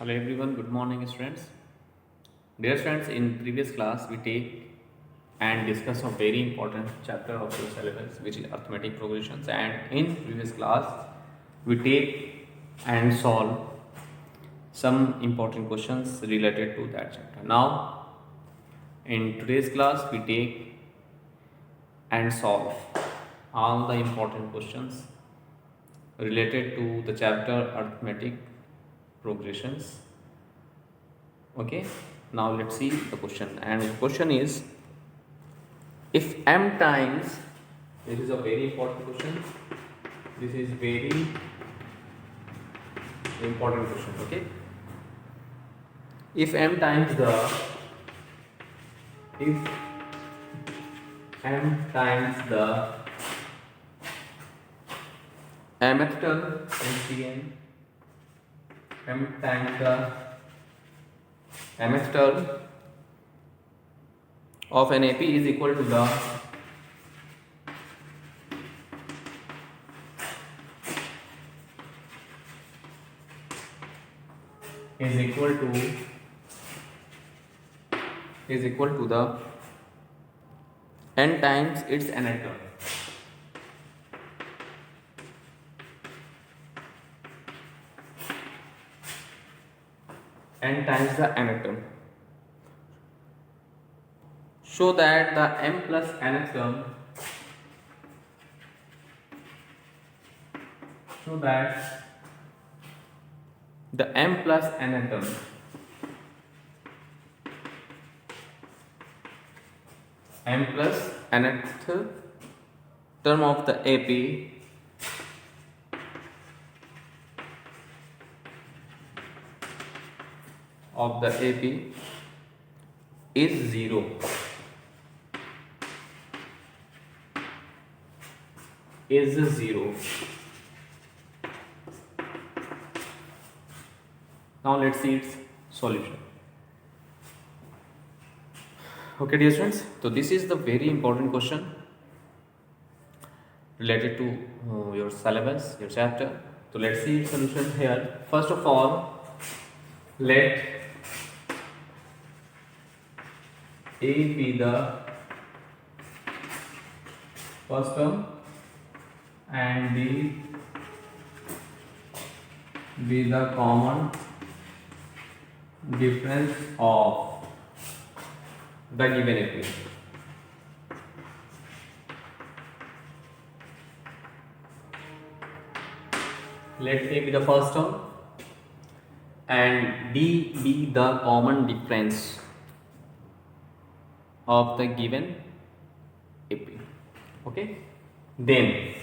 Hello everyone, good morning students. Dear friends, in previous class we take and discuss a very important chapter of your syllabus which is arithmetic progressions, and in previous class we take and solve some important questions related to that chapter. Now in today's class we take and solve all the important questions related to the chapter arithmetic progressions. Okay, now let's see the question, and the question is, if m times, this is a very important question, this is very important question. Okay, if m times the if m times the mth term NCN, m times the mth term of an AP is equal to the is equal to the n times its nth term. N times the nth term. Show that the m plus nth term, show that the m plus nth term m plus nth term of the AP is 0. Is 0. Now let's see its solution. Okay, dear students, so this is the very important question related to your syllabus, your chapter. So let's see its solution here. First of all, let A be the first term and B be the common difference of the given AP. Let A be the first term and D be the common difference of the given AP. Okay, then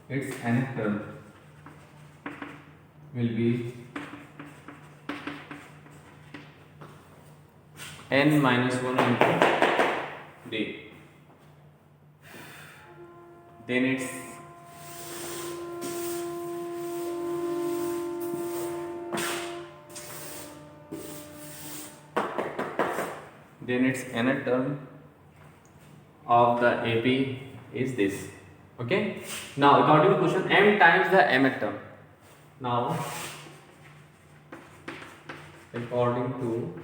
its nth term will be n minus 1 into D. Then its nth term of the AP is this. Okay, now according to question, m times the mth term. Now according to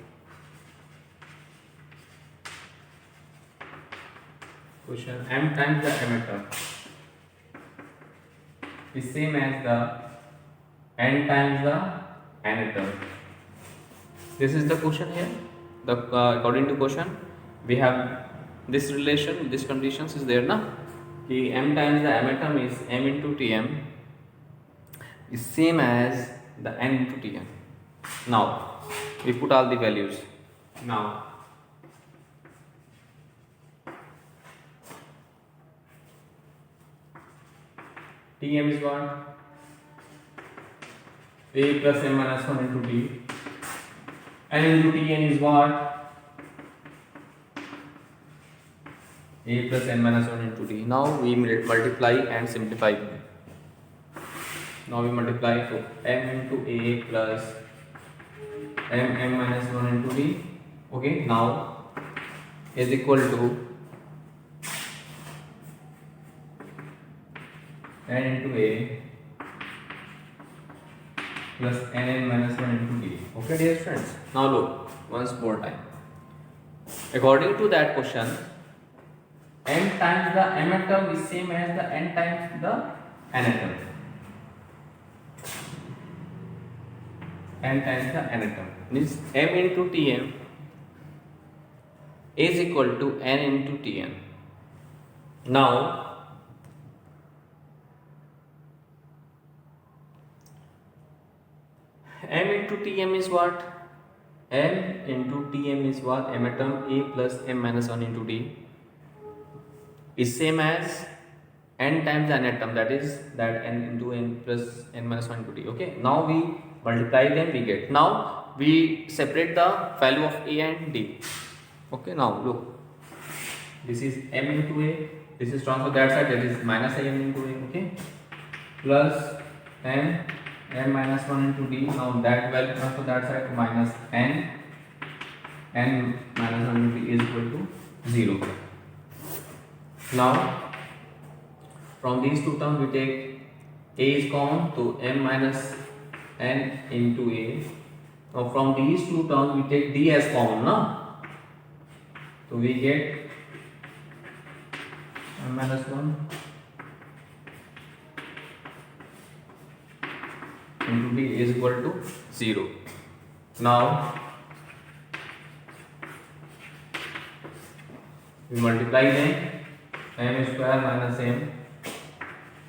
question, m times the mth term is same as the n times the nth term. This is the question here. The according to question, we have this relation, this conditions is there na, कि m times the mth term is m into tm is same as the n into tm. Now we put all the values. Now tm is what? A plus m minus 1 into t. n into tn is what? A plus n minus 1 into t. Now we multiply and simplify. Now we multiply, so m into a plus m minus 1 into t. Okay, now is equal to n into a plus nn minus 1 into d. Okay, dear friends. Now look once more time. According to that question, n times the m atom is same as the n times the n atom. N times the n atom means m into Tm is equal to n into Tn. Now m into Tm is what? M into Tm is what? M atom A plus m minus 1 into D is same as n times n atom, that is that n into n plus n minus 1 into D. Okay, now we multiply them, we get. Now we separate the value of A and D. Okay, now look, this is m into A, this is transfer that side, that is minus m into A. Okay, plus m minus 1 into D. Now that value transfer that side to minus n minus 1 into D is equal to 0. Now from these two terms we take A is common, so m minus n into A. Now from these two terms we take D as common, no? So we get m minus 1 into D is equal to 0. Now we multiply them, m square minus m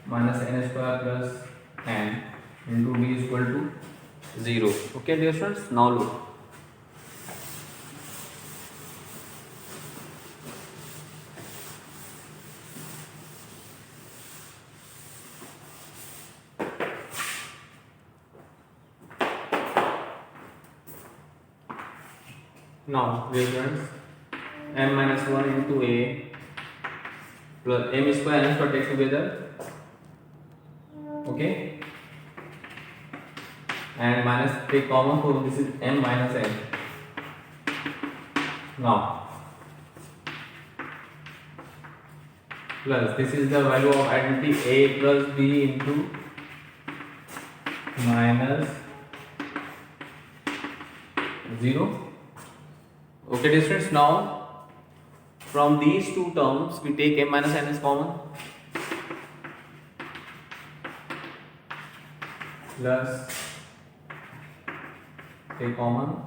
minus n square plus n into D is equal to 0. Okay, dear friends, now look. Now, dear friends, m minus 1 into A plus m square and n square takes together. Okay, and minus take common, so this is m minus n. Now plus this is the value of identity A plus B into minus 0. Okay, dear friends, now from these two terms we take m minus n as common, plus take common,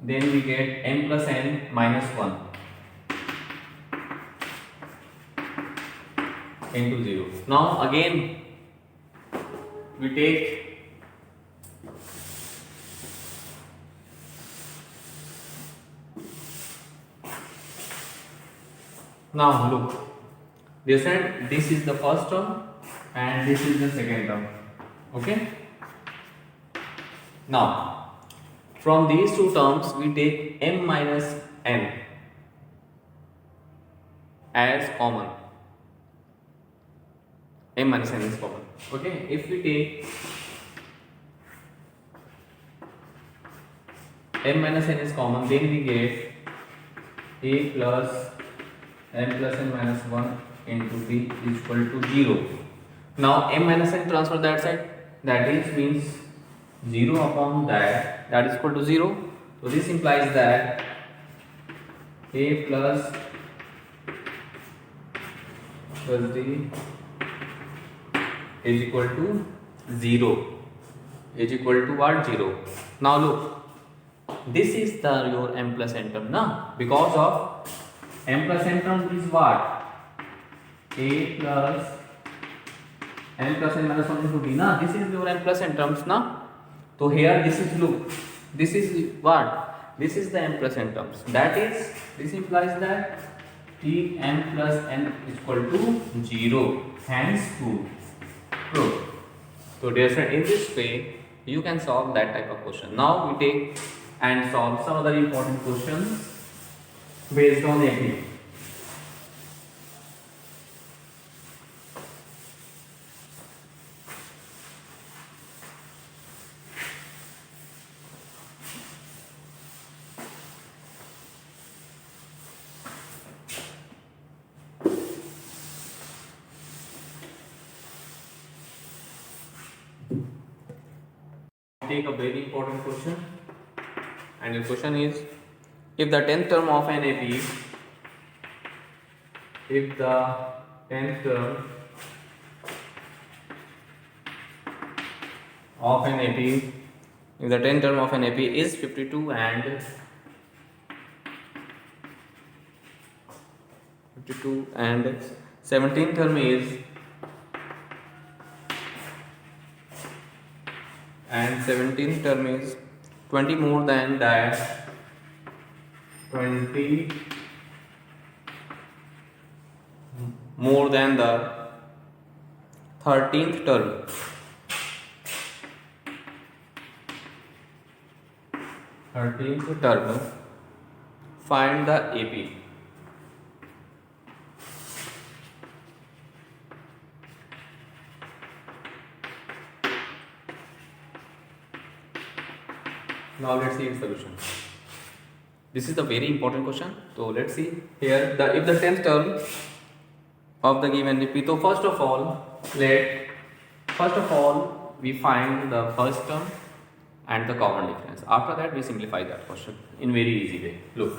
then we get m plus n minus 1 into 0. Now again we take now look, this and this is the first term and this is the second term. Okay, now from these two terms we take m minus n as common. M minus n is common. Okay, if we take m minus n is common, then we get A plus m plus n minus 1 into B is equal to 0. Now m minus n transfer that side, that is means 0 upon that is equal to 0. So this implies that A plus D is equal to 0. Is equal to what? 0. Now look, this is the your m plus n term, na? Because of m plus n term is what? A plus n plus n minus 1 into D, na? This is your m plus n terms, na? So here this is, look, this is what? This is the m plus n terms. That is, this implies that T m plus n is equal to 0. Hence true. So dear friend, in this way you can solve that type of question. Now we take and solve some other important questions based on AP. Take a very important question, and the question is, if the 10th term of an AP, if the 10th term of an AP, if the 10th term of an AP is 52 and 17th term is 20 more than that, 20 more than the 13th term. Find the AP. Now let's see its solution. This is the very important question. So let's see here. If the 10th term of the given AP, so first of all we find the first term and the common difference. After that we simplify that question in very easy way. Look.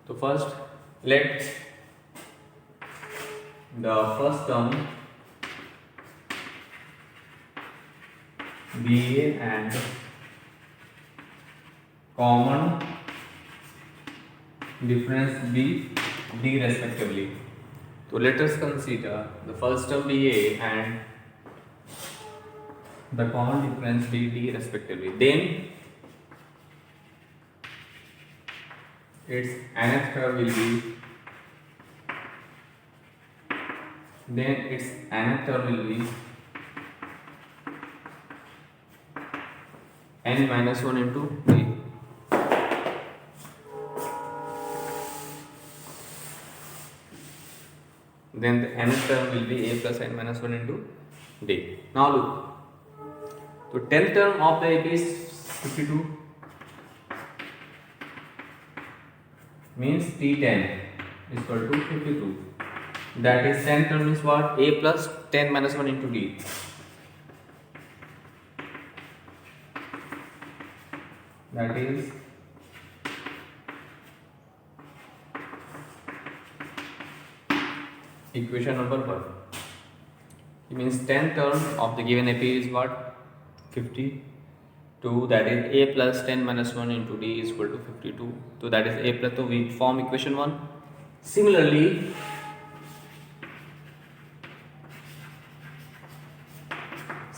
So first let the first term be A and common difference be D respectively. So let us consider the first term be A and the common difference be D respectively. Then its nth term will be n minus 1 into D. Then the nth term will be A plus n minus 1 into D. Now look. So 10th term of the AP is 52, means T10 is equal to 52. That is 10th term is what? A plus 10 minus 1 into D. That is equation number 1. It means 10th term of the given AP is what? 52, that is A plus 10 minus 1 into D is equal to 52. So that is A plus, so we form equation 1. Similarly,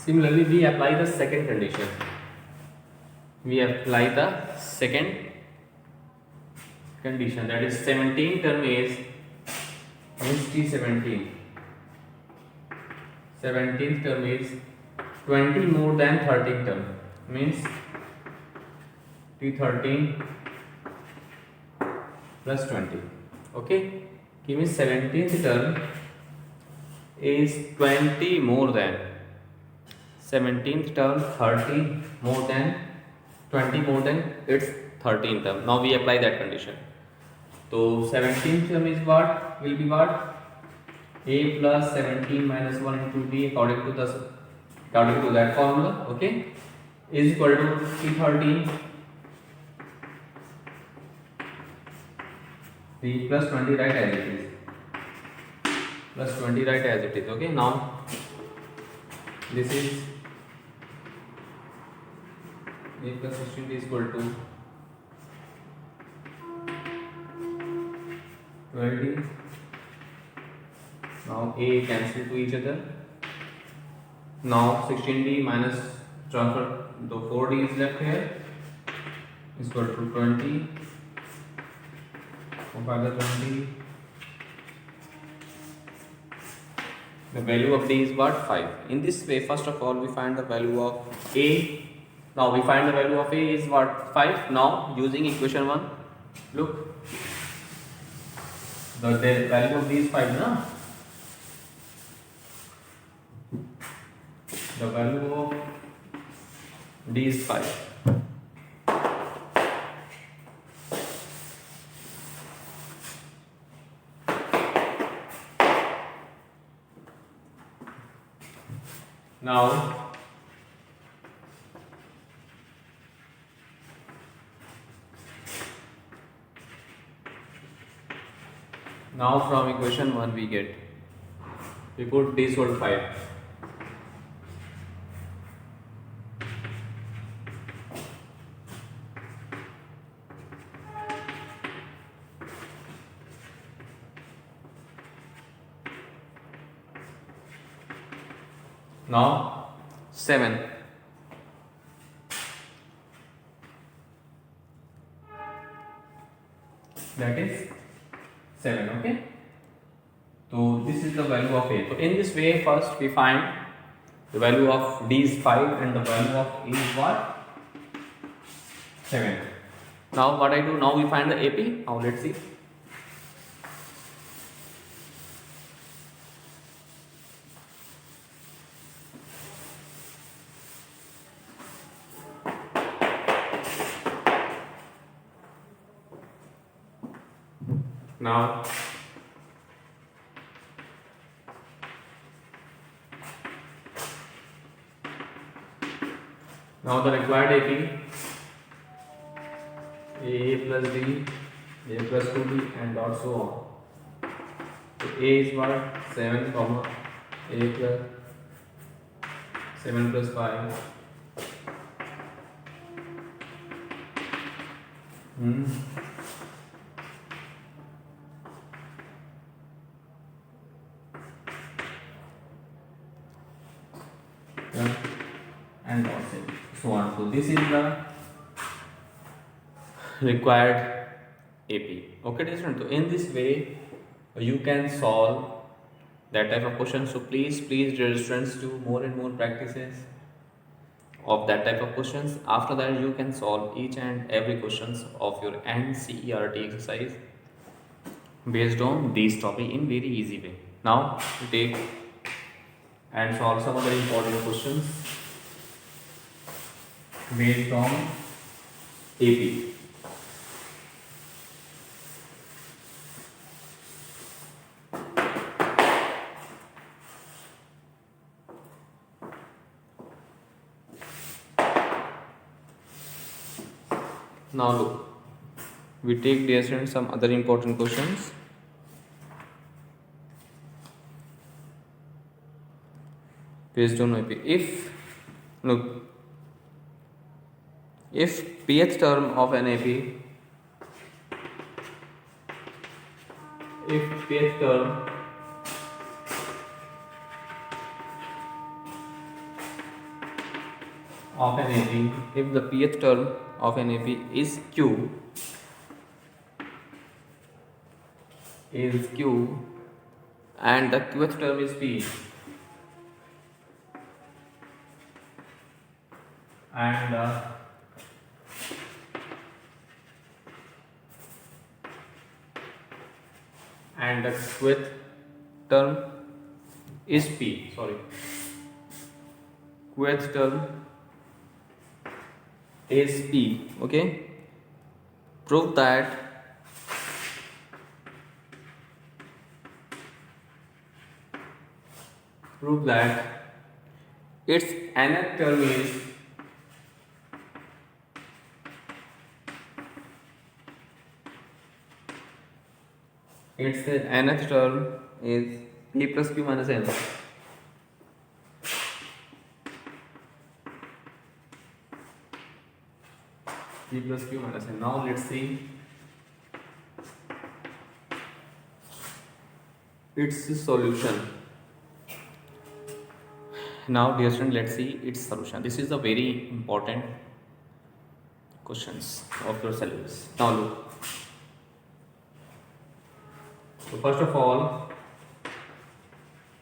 we apply the second condition. That is 17th term is T17. 17th term is 20 more than 13th term, means T13 plus 20. Okay, give me 17th term is 20 more than 17th term 30 more than 20 more than its 13th term. Now we apply that condition. So 17th term is what? Will be what? A plus 17 minus 1 into D according to that formula, okay, is equal to T13 D plus 20, right as it is. Plus 20, right as it is. Okay, now this is A plus 16 is equal to 20. Now A cancel to each other. Now 16D minus transfer, the 4D is left here, is equal to 20. By the 20, the value of D is what? 5. In this way, first of all, we find the value of A. Now we find the value of A is what? 5. Now using equation 1, look, the value of D is 5 now. The value of D is 5. Now Now from equation 1 we put d equal 5. Now 7. That is 7. Okay. So this is the value of a. So in this way, first we find the value of d is 5 and the value of a is what? 7. Now what I do? Now we find the AP. Now let's see. Now the required AP a plus b, a plus 2b and dot so on. So a is what? 7 comma a plus 7 plus 5. Yeah. And dot so on. So this is the required AP. Okay, dear students. So in this way, you can solve that type of question. So please, dear students, do more and more practices of that type of questions. After that, you can solve each and every questions of your NCERT exercise based on this topic in very easy way. Now, we take and solve some other important questions based on AP. Now look, we take, dear students, some other important questions. Based on AP. If pth term of an AP, if pth term of an AP, if the pth term of an AP is Q, and the qth term is P, and the qth term is P. Qth term is P. Okay. Prove that its nth term is P plus Q minus N. P plus Q minus N. Now let's see its solution. Now, dear student, let's see its solution. This is the very important questions of your syllabus. Now look. So first of all,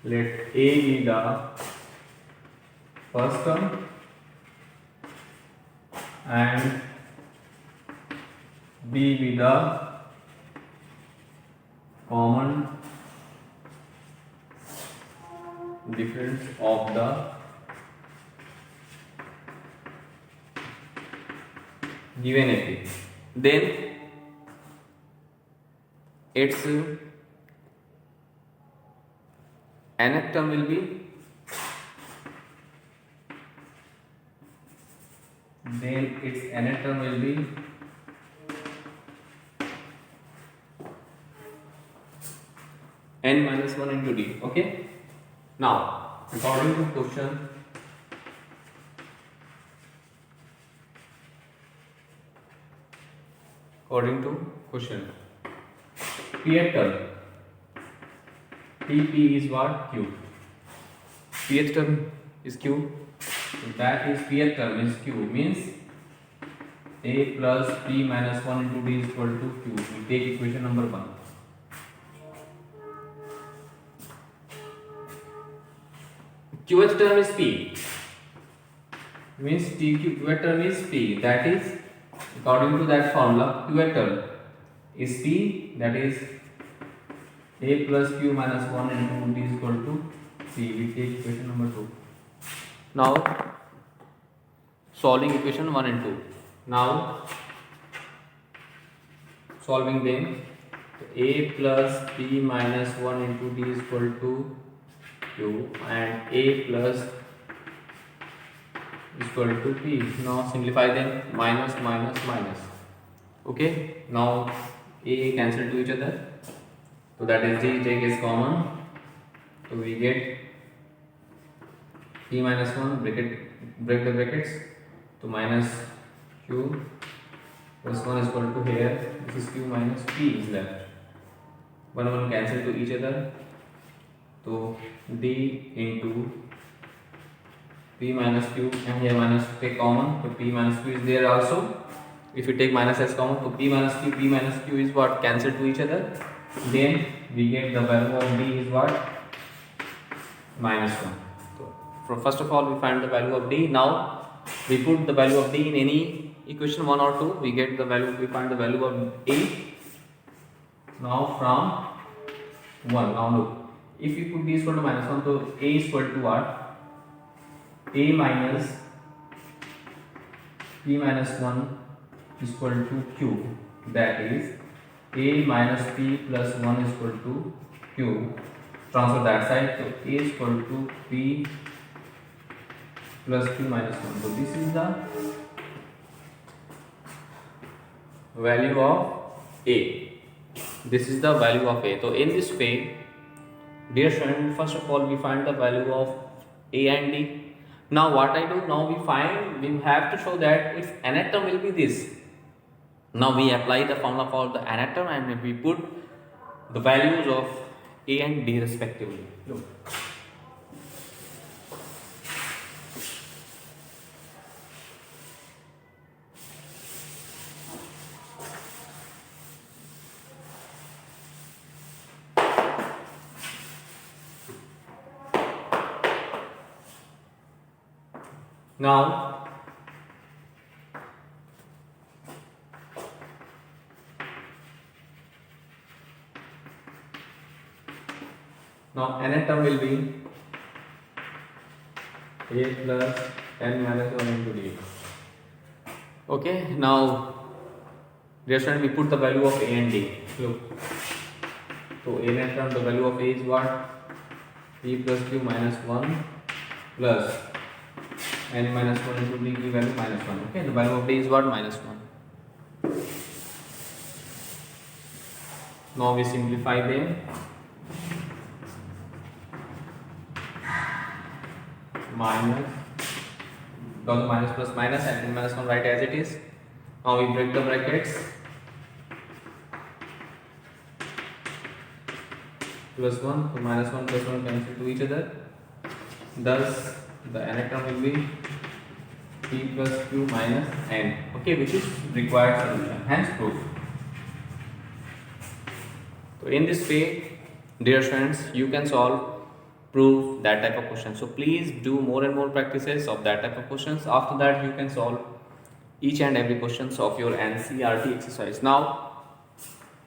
let A be the first term and B be the common difference of the given AP. Then its nth term will be n minus 1 into d. Okay, now according to question, pth term, tp is what? Q. Pth term is Q, so that is pth term is Q, means a plus p minus 1 into d is equal to Q. We take equation number 1. Qth term is p, means qth term is p, that is according to that formula qth term is p, that is a plus q minus 1 into d is equal to p. We take equation number 2. Now solving equation 1 and 2. Now solving them, a plus p minus 1 into d is equal to q and a plus is equal to p. Now simplify them, minus minus minus. Okay, now a cancel to each other, so that is j is common, so we get p minus 1, break the brackets, so minus q plus 1 is equal to, here this is q minus p is left, 1 cancel to each other, so d into p minus q, and here minus take common, so p minus q is there also. If you take minus as common, so p minus q is what? Cancel to each other, then we get the value of d is what? Minus 1. So first of all we find the value of d. Now we put the value of d in any equation 1 or 2, we get the value, we find the value of a. Now from 1, now look, if we put d is equal to minus 1, so a is equal to what? A minus p minus 1 is equal to q, that is a minus p plus 1 is equal to q. Transfer that side, so a is equal to p plus q minus 1. So this is the value of a. This is the value of a. So in this way, dear student, first of all we find the value of a and d. Now what I do, now we have to show that its nth term will be this. Now we apply the formula for the nth term and we put the values of a and d respectively. Look. Now nth term will be a plus n minus 1 into d. Okay, now dear student, we put the value of a and d. Look, so nth term, the value of a is what? p plus q minus 1 plus n minus 1 into d, the value minus 1. Okay, the value of d is what? Minus 1. Now we simplify them. Minus, because minus plus minus and n minus 1 write as it is. Now we break the brackets. Plus 1, so minus 1 plus 1 cancel to each other. Thus the nth term will be p plus q minus n. Okay, which is required solution, hence proof. So in this way, dear friends, you can prove that type of question. So please do more and more practices of that type of questions. After that you can solve each and every questions of your NCERT exercise. Now,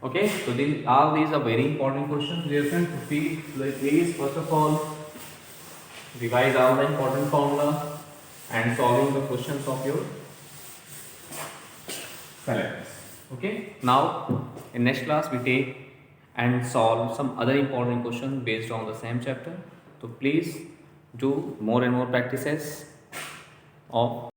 okay, so all these are very important questions, dear friends. So please first of all revise all the important formula and solving the questions of your syllabus. Okay, now in next class we take and solve some other important questions based on the same chapter. So please do more and more practices of